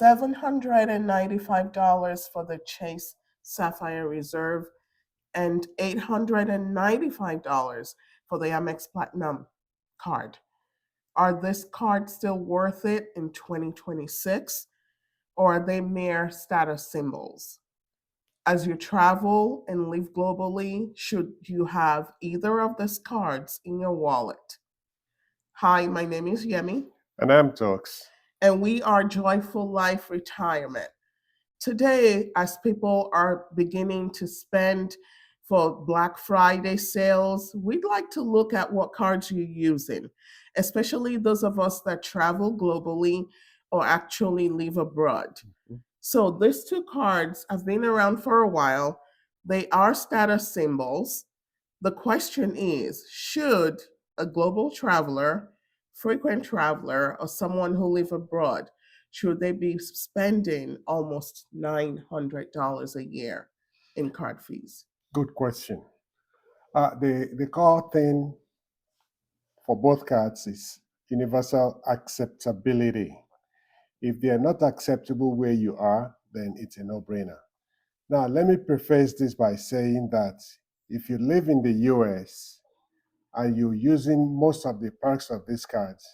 $795 for the Chase Sapphire Reserve, and $895 for the Amex Platinum card. Are these cards still worth it in 2026, or are they mere status symbols? As you travel and live globally, should you have either of these cards in your wallet? Hi, my name is Yemi, And I'm Talks. and we are Joyful Life Retirement. Today, as people are beginning to spend for Black Friday sales, we'd like to look at what cards you're using, especially those of us that travel globally or actually live abroad. So these two cards have been around for a while. They are status symbols. The question is, should a global traveler, frequent traveler, or someone who live abroad, should they be spending almost $900 a year in card fees? Good question. The core thing for both cards is universal acceptability. If they are not acceptable where you are, then it's a no-brainer. Now, let me preface this by saying that if you live in the US and you're using most of the perks of these cards,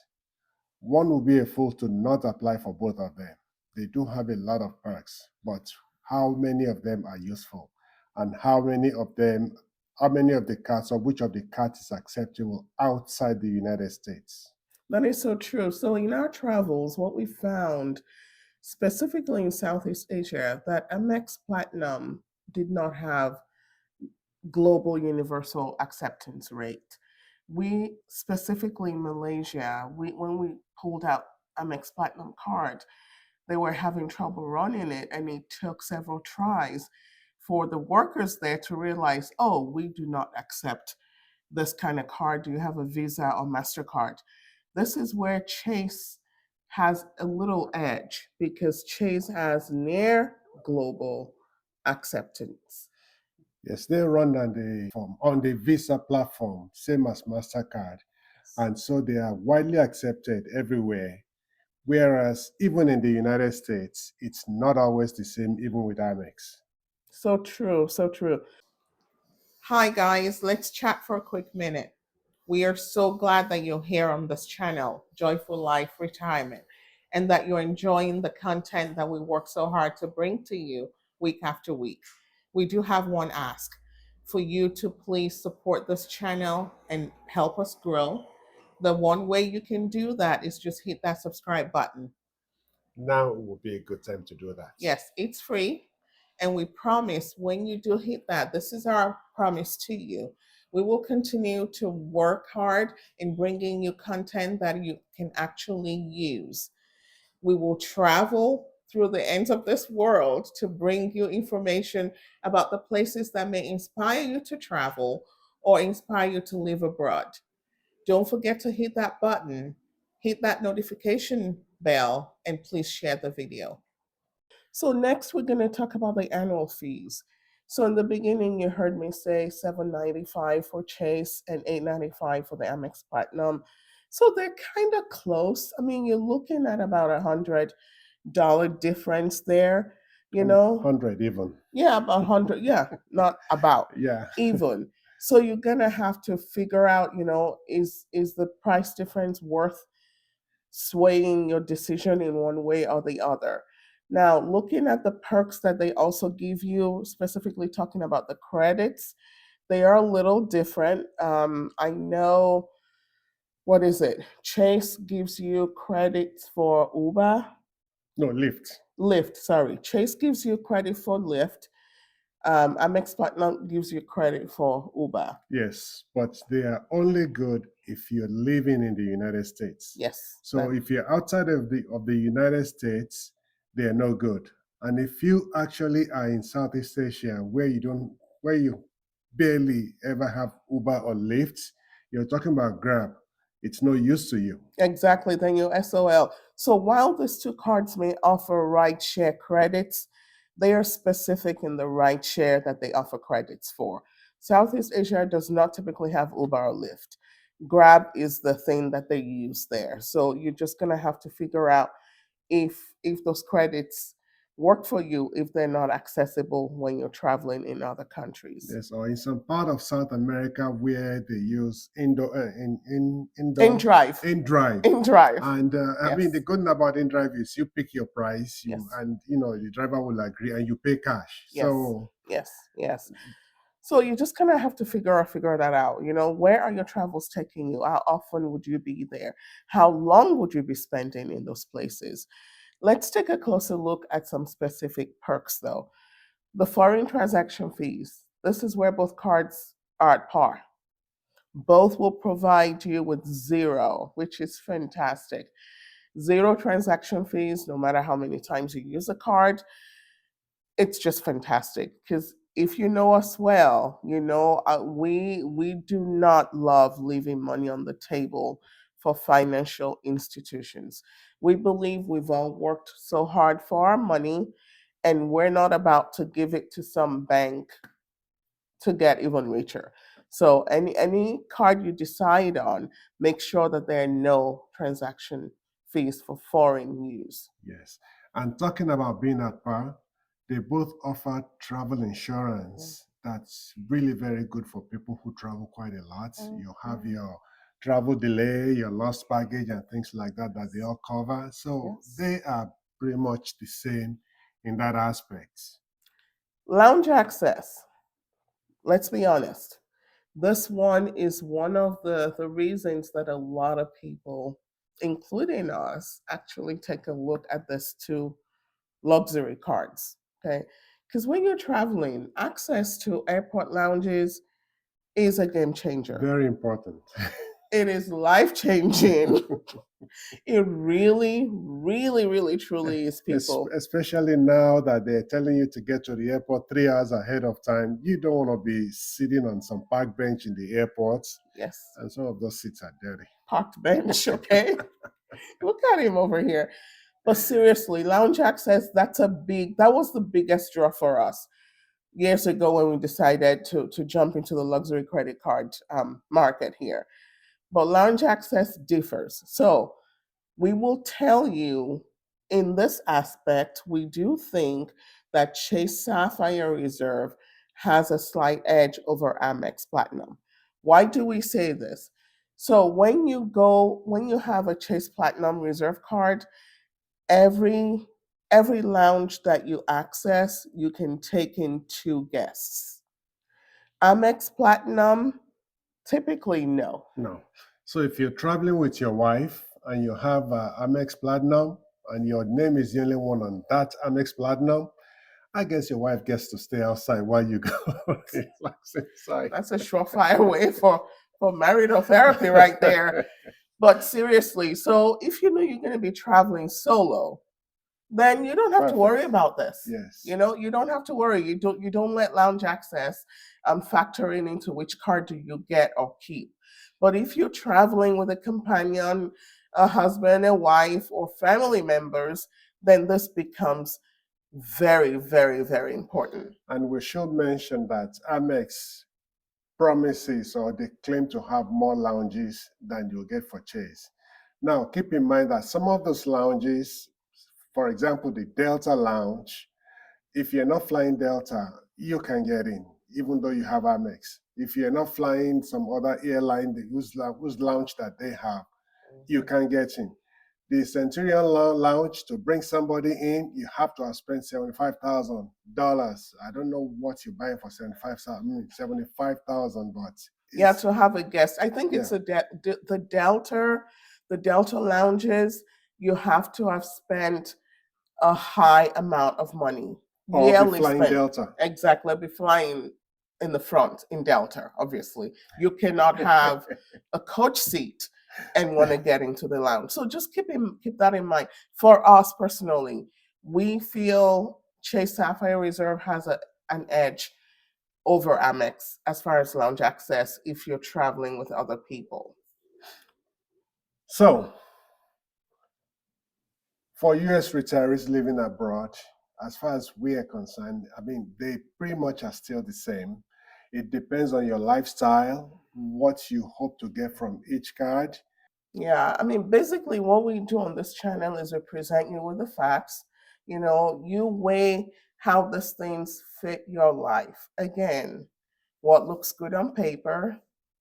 one will be a fool to not apply for both of them. They do have a lot of perks, but how many of them are useful? And how many of the cards, or which of the cards is acceptable outside the United States? That is so true. So in our travels, what we found, specifically in Southeast Asia, that Amex Platinum did not have global universal acceptance rate. We specifically in Malaysia, when we pulled out Amex Platinum card, they were having trouble running it, and it took several tries for the workers there to realize, oh, we do not accept this kind of card. Do you have a Visa or MasterCard? This is where Chase has a little edge because Chase has near global acceptance. Yes, they run on the Visa platform, same as MasterCard. And so they are widely accepted everywhere. Whereas even in the United States, it's not always the same, even with Amex. So true, so true. Hi, guys, let's chat for a quick minute. We are so glad that you're here on this channel, Joyful Life Retirement, and that you're enjoying the content that we work so hard to bring to you week after week. We do have one ask for you to please support this channel and help us grow. The one way you can do that is just hit that subscribe button. Now would be a good time to do that. Yes, it's free. And we promise when you do hit that, this is our promise to you. We will continue to work hard in bringing you content that you can actually use. We will travel through the ends of this world to bring you information about the places that may inspire you to travel or inspire you to live abroad. Don't forget to hit that button, hit that notification bell, and please share the video. So next we're going to talk about the annual fees. So in the beginning, you heard me say $795 for Chase and $895 for the Amex Platinum. So they're kind of close. I mean, you're looking at about $100 difference there. You know, 100 even. yeah, about 100. Yeah, not about. Yeah. Even. So you're gonna have to figure out, is the price difference worth swaying your decision in one way or the other. Now, looking at the perks that they also give you, specifically talking about the credits, they are a little different. I know, what is it? Chase gives you credits for Uber. No, Lyft. Lyft, sorry. Chase gives you credit for Lyft. Amex Platinum gives you credit for Uber. Yes, but they are only good if you're living in the United States. Yes. So if you're outside of the United States, they are no good. And if you actually are in Southeast Asia where you barely ever have Uber or Lyft, you're talking about Grab. It's no use to you. Exactly, then your SOL. So while these two cards may offer rideshare credits, they are specific in the rideshare that they offer credits for. Southeast Asia does not typically have Uber or Lyft. Grab is the thing that they use there. So you're just going to have to figure out if if those credits work for you if they're not accessible when you're traveling in other countries. Yes, or in some part of South America where they use In drive. in drive. In drive. And I mean, Yes. the good thing about in drive is you pick your price, Yes. and the driver will agree, and you pay cash. Yes. So Yes. So you just kind of have to figure that out. Where are your travels taking you? How often would you be there? How long would you be spending in those places? Let's take a closer look at some specific perks, though. The foreign transaction fees. This is where both cards are at par. Both will provide you with zero, which is fantastic. Zero transaction fees, no matter how many times you use a card. It's just fantastic because if you know us well, we do not love leaving money on the table for financial institutions. We believe we've all worked so hard for our money, and we're not about to give it to some bank to get even richer. So any card you decide on, make sure that there are no transaction fees for foreign use. yes. And talking about being at par, they both offer travel insurance. That's really very good for people who travel quite a lot. You have your travel delay, your lost baggage, and things like that they all cover. So Yes. they are pretty much the same in that aspect. Lounge access. Let's be honest. This one is one of the reasons that a lot of people, including us, actually take a look at this two luxury cards. Okay. Because when you're traveling, access to airport lounges is a game changer. Very important. It is life changing. It really, really, really, truly is, people. Especially now that they're telling you to get to the airport 3 hours ahead of time. You don't want to be sitting on some park bench in the airports. Yes. And some of those seats are dirty. Parked bench, okay? Look at him over here. But seriously, lounge access, that was the biggest draw for us years ago when we decided to jump into the luxury credit card market here. But lounge access differs. So we will tell you in this aspect, we do think that Chase Sapphire Reserve has a slight edge over Amex Platinum. Why do we say this? So when you have a Chase Platinum Reserve card, every lounge that you access, you can take in two guests. Amex Platinum, typically no. No. So if you're traveling with your wife and you have Amex Platinum and your name is the only one on that Amex Platinum, I guess your wife gets to stay outside while you go relax inside. That's a surefire way for marital therapy right there. But seriously, so if you know you're going to be traveling solo, then you don't have to worry about this. Yes. You don't have to worry. You don't let lounge access factor into which card do you get or keep. But if you're traveling with a companion, a husband, a wife, or family members, then this becomes very, very, very important. And we should mention that Amex promises or they claim to have more lounges than you get for Chase. Now, keep in mind that some of those lounges, for example, the Delta Lounge, if you're not flying Delta, you can get in, even though you have Amex. If you're not flying some other airline whose lounge that they have, you can get in. The Centurion Lounge, to bring somebody in, you have to have spent $75,000. I don't know what you're buying for $75,000, but yeah, to have a guest. I think it's the Delta lounges. You have to have spent a high amount of money. Or be flying Delta. Exactly, be flying in the front in Delta. Obviously, you cannot have a coach seat and want to get into the lounge. So just keep that in mind. For us personally, we feel Chase Sapphire Reserve has an edge over Amex as far as lounge access if you're traveling with other people. So, for US retirees living abroad, as far as we are concerned, I mean, they pretty much are still the same. It depends on your lifestyle, what you hope to get from each card. Yeah, I mean, basically, what we do on this channel is we present you with the facts. You weigh how these things fit your life. Again, what looks good on paper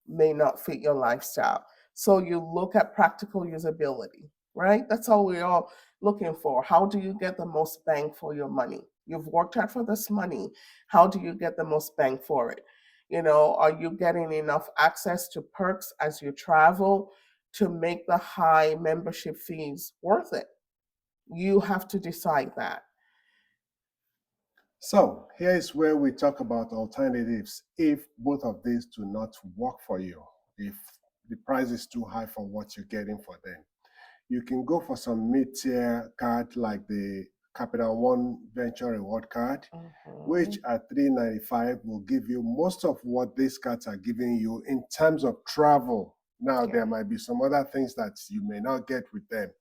may not fit your lifestyle. So you look at practical usability, right? That's all we're all looking for. How do you get the most bang for your money? You've worked hard for this money. How do you get the most bang for it? Are you getting enough access to perks as you travel to make the high membership fees worth it? You have to decide that. So here is where we talk about alternatives if both of these do not work for you. If the price is too high for what you're getting for them, you can go for some mid-tier card like the Capital One Venture Reward Card, which at $3.95 will give you most of what these cards are giving you in terms of travel. Now, Yeah. there might be some other things that you may not get with them.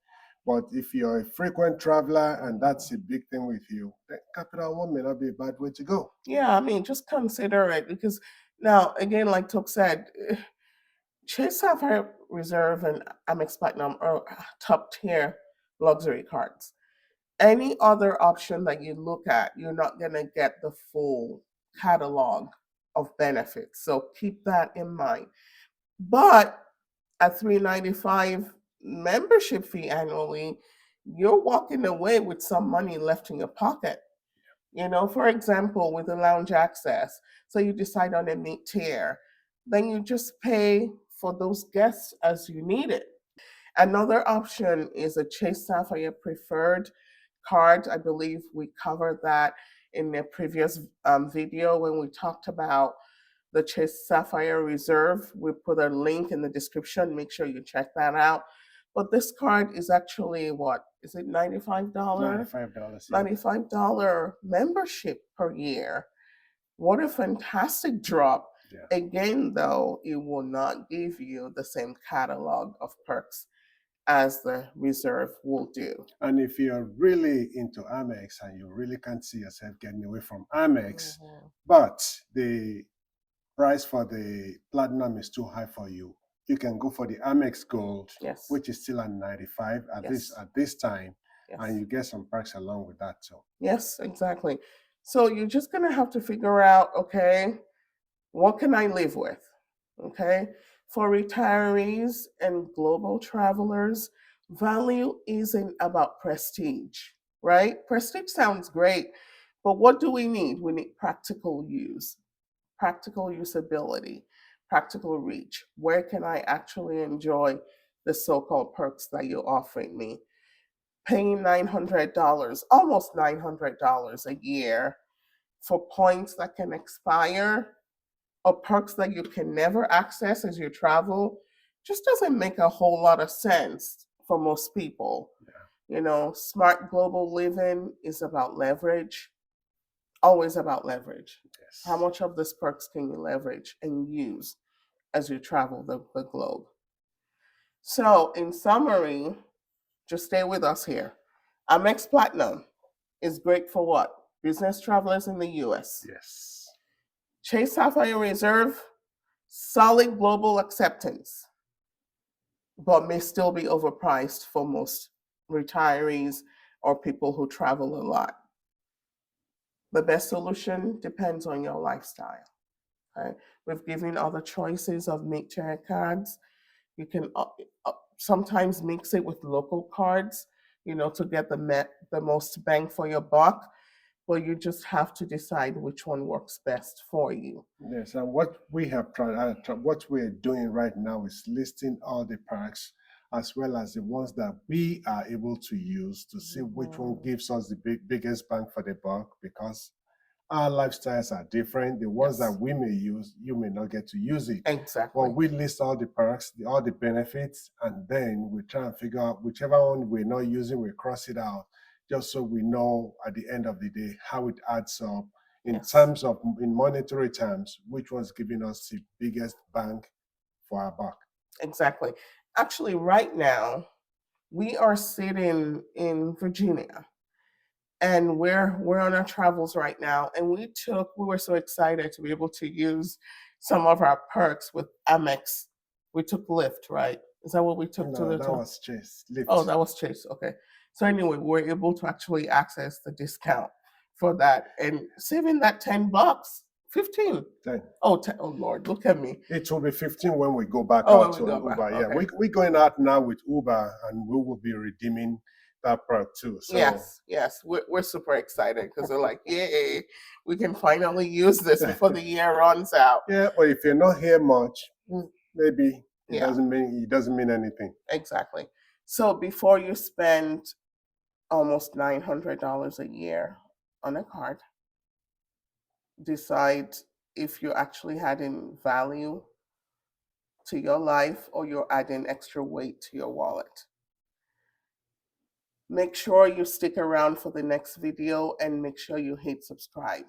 But if you're a frequent traveler and that's a big thing with you, then Capital One may not be a bad way to go. Yeah, I mean, just consider it because now, again, like Took said, Chase Sapphire Reserve and Amex Platinum are top tier luxury cards. Any other option that you look at, you're not going to get the full catalog of benefits. So keep that in mind. But at $3.95 membership fee annually, you're walking away with some money left in your pocket. For example, with the lounge access, so you decide on a mid tier, then you just pay for those guests as you need it. Another option is a Chase Sapphire Preferred card. I believe we covered that in the previous video when we talked about the Chase Sapphire Reserve. We put a link in the description. Make sure you check that out. But this card is actually what? Is it $95? $95. Yeah. $95 membership per year. What a fantastic drop. Yeah. Again, though, it will not give you the same catalog of perks as the reserve will do. And if you're really into Amex and you really can't see yourself getting away from Amex, but the price for the platinum is too high for you, you can go for the Amex Gold, Yes. which is still at 95 at Yes. this time, Yes. and you get some perks along with that too. Yes, exactly. So you're just gonna have to figure out, okay, what can I live with? Okay. For retirees and global travelers, value isn't about prestige, right? Prestige sounds great, but what do we need? We need practical use, practical usability, practical reach. Where can I actually enjoy the so-called perks that you're offering me? Paying $900, almost $900 a year for points that can expire or perks that you can never access as you travel just doesn't make a whole lot of sense for most people. Smart global living is about leverage, always about leverage. Yes. How much of these perks can you leverage and use as you travel the globe? So, in summary, just stay with us here. Amex Platinum is great for what? Business travelers in the US. Yes. Chase Sapphire Reserve, solid global acceptance, but may still be overpriced for most retirees or people who travel a lot. The best solution depends on your lifestyle. Okay? We've given other choices of mid-tier cards. You can sometimes mix it with local cards, to get the most bang for your buck. But you just have to decide which one works best for you. Yes, and what we have what we're doing right now is listing all the perks as well as the ones that we are able to use to see which one gives us the biggest bang for the buck, because our lifestyles are different. The ones Yes. that we may use, you may not get to use it. Exactly. Well, we list all the perks, all the benefits, and then we try and figure out whichever one we're not using, we cross it out, just so we know at the end of the day how it adds up in terms of, in monetary terms, which one's giving us the biggest bang for our buck. Exactly. Actually, right now, we are sitting in Virginia, and we're on our travels right now, and we were so excited to be able to use some of our perks with Amex. We took Lyft, right? Is that what we took to No, the that top? was Chase. Lift. Oh, that was Chase. Okay. So anyway, we're able to actually access the discount for that and saving that $10, 15. 10. Oh, 10. Oh Lord, look at me. It will be 15 when we go back Oh, out when we to go back, Uber. Yeah, okay. we're going out now with Uber, and we will be redeeming that part too. So Yes, we're super excited because they're like, yay, we can finally use this before the year runs out. yeah, but if you're not here much, maybe it Yeah. doesn't mean anything. Exactly. So before you spend almost $900 a year on a card, decide if you're actually adding value to your life or you're adding extra weight to your wallet. Make sure you stick around for the next video and make sure you hit subscribe.